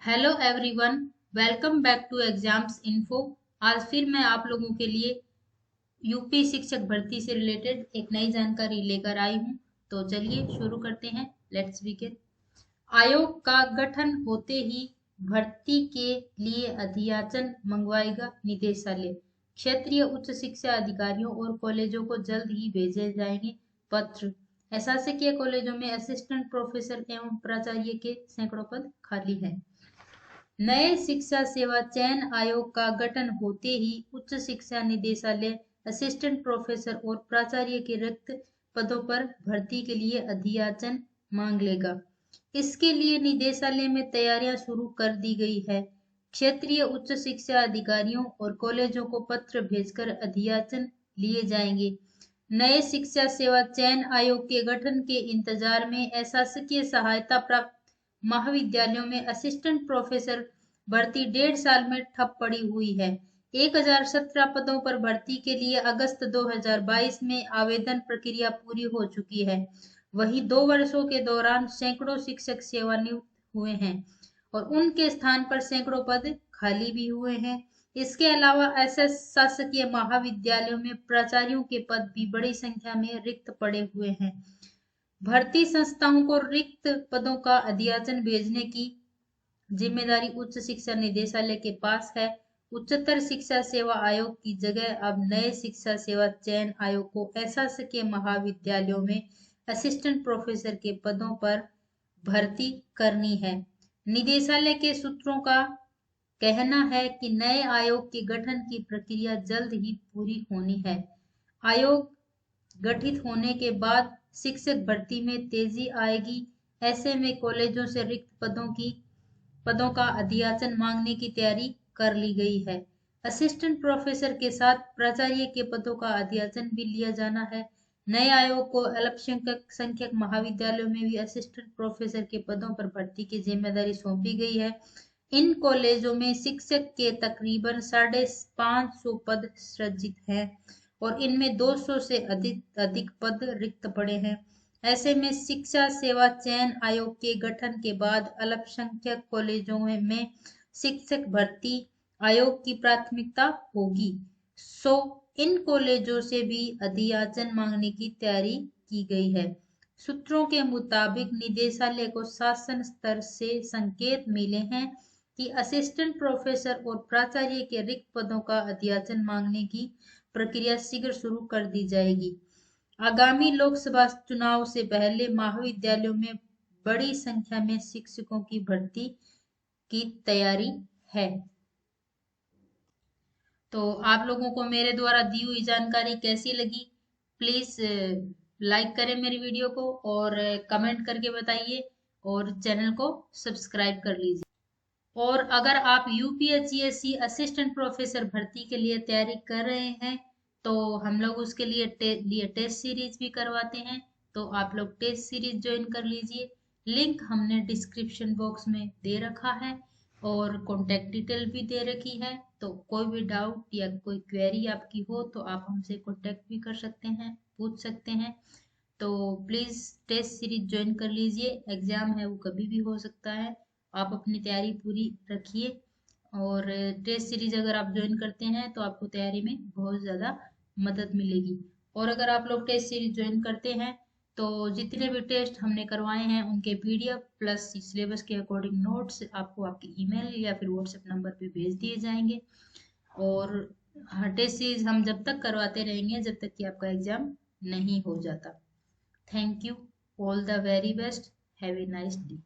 Hello everyone, welcome back to exams info. आज फिर मैं आप लोगों के लिए यूपी शिक्षक भर्ती से रिलेटेड एक नई जानकारी लेकर आई हूं। तो चलिए शुरू करते हैं। Let's begin. आयोग का गठन होते ही भर्ती के लिए अधियाचन मंगवाएगा निदेशालय। क्षेत्रीय उच्च शिक्षा अधिकारियों और कॉलेजों को जल्द ही भेजे जाएंगे पत्र। अशासकीय कॉलेजों में असिस्टेंट प्रोफेसर एवं प्राचार्य के सैकड़ों पद खाली हैं। नए शिक्षा सेवा चयन आयोग का गठन होते ही उच्च शिक्षा निदेशालय असिस्टेंट प्रोफेसर और प्राचार्य के रिक्त पदों पर भर्ती के लिए अधियाचन मांग लेगा। इसके लिए निदेशालय में तैयारियां शुरू कर दी गई है। क्षेत्रीय उच्च शिक्षा अधिकारियों और कॉलेजों को पत्र भेजकर अधियाचन लिए जाएंगे। नए शिक्षा सेवा चयन आयोग के गठन के इंतजार में अशासकीय सहायता प्राप्त महाविद्यालयों में असिस्टेंट प्रोफेसर भर्ती 1.5 साल में ठप पड़ी हुई है। 1017 पदों पर भर्ती के लिए अगस्त 2022 में आवेदन प्रक्रिया पूरी हो चुकी है। वहीं 2 वर्षों के दौरान सैकड़ों शिक्षक सेवानिवृत्त हुए हैं और उनके स्थान पर सैकड़ों पद खाली भी हुए हैं। इसके अलावा ऐसे शासकीय महाविद्यालयों में प्राचार्यों के पद भी बड़ी संख्या में रिक्त पड़े हुए हैं। भर्ती संस्थाओं को रिक्त पदों का अधियाचन भेजने की जिम्मेदारी उच्च शिक्षा निदेशालय के पास है। उच्चतर शिक्षा सेवा आयोग की जगह अब नए शिक्षा सेवा चयन आयोग को अशासकीय महाविद्यालयों में असिस्टेंट प्रोफेसर के पदों पर भर्ती करनी है। निदेशालय के सूत्रों का कहना है कि नए आयोग के गठन की प्रक्रिया जल्द ही पूरी होनी है। आयोग गठित होने के बाद शिक्षक भर्ती में तेजी आएगी। ऐसे में कॉलेजों से रिक्त पदों का अधियाचन मांगने की तैयारी कर ली गई है। असिस्टेंट प्रोफेसर के साथ प्राचार्य के पदों का अधियाचन भी लिया जाना है। नए आयोग को अल्पसंख्यक महाविद्यालयों में भी असिस्टेंट प्रोफेसर के पदों पर भर्ती की जिम्मेदारी सौंपी गई है। इन कॉलेजों में शिक्षक के तकरीबन 550 पद सृजित हैं और इनमें 200 से अधिक पद रिक्त पड़े हैं। ऐसे में शिक्षा सेवा चयन आयोग के गठन के बाद अल्पसंख्यक कॉलेजों में शिक्षक भर्ती आयोग की प्राथमिकता होगी। सो इन कॉलेजों से भी अधियाचन मांगने की तैयारी की गई है। सूत्रों के मुताबिक निदेशालय को शासन स्तर से संकेत मिले हैं कि असिस्टेंट प्रोफेसर और प्राचार्य के रिक्त पदों का अधियाचन मांगने की प्रक्रिया शीघ्र शुरू कर दी जाएगी। आगामी लोकसभा चुनाव से पहले महाविद्यालयों में बड़ी संख्या में शिक्षकों की भर्ती की तैयारी है। तो आप लोगों को मेरे द्वारा दी हुई जानकारी कैसी लगी, प्लीज लाइक करें मेरी वीडियो को और कमेंट करके बताइए और चैनल को सब्सक्राइब कर लीजिए। और अगर आप यूपीएससी असिस्टेंट प्रोफेसर भर्ती के लिए तैयारी कर रहे हैं तो हम लोग उसके लिए टेस्ट सीरीज भी करवाते हैं। तो आप लोग टेस्ट सीरीज ज्वाइन कर लीजिए। लिंक हमने डिस्क्रिप्शन बॉक्स में दे रखा है और कॉन्टेक्ट डिटेल भी दे रखी है। तो कोई भी डाउट या कोई क्वेरी आपकी हो तो आप हमसे कॉन्टेक्ट भी कर सकते हैं, पूछ सकते हैं। तो प्लीज़ टेस्ट सीरीज ज्वाइन कर लीजिए। एग्ज़ाम है वो कभी भी हो सकता है। आप अपनी तैयारी पूरी रखिए और टेस्ट सीरीज अगर आप ज्वाइन करते हैं तो आपको तैयारी में बहुत ज़्यादा मदद मिलेगी। और अगर आप लोग टेस्ट सीरीज ज्वाइन करते हैं तो जितने भी टेस्ट हमने करवाए हैं उनके पीडीएफ प्लस सिलेबस के अकॉर्डिंग नोट्स आपको आपके ईमेल या फिर व्हाट्सएप नंबर पे भेज दिए जाएंगे। और टेस्ट सीरीज हम जब तक करवाते रहेंगे जब तक कि आपका एग्ज़ाम नहीं हो जाता। Thank you, all the very best, have a nice day.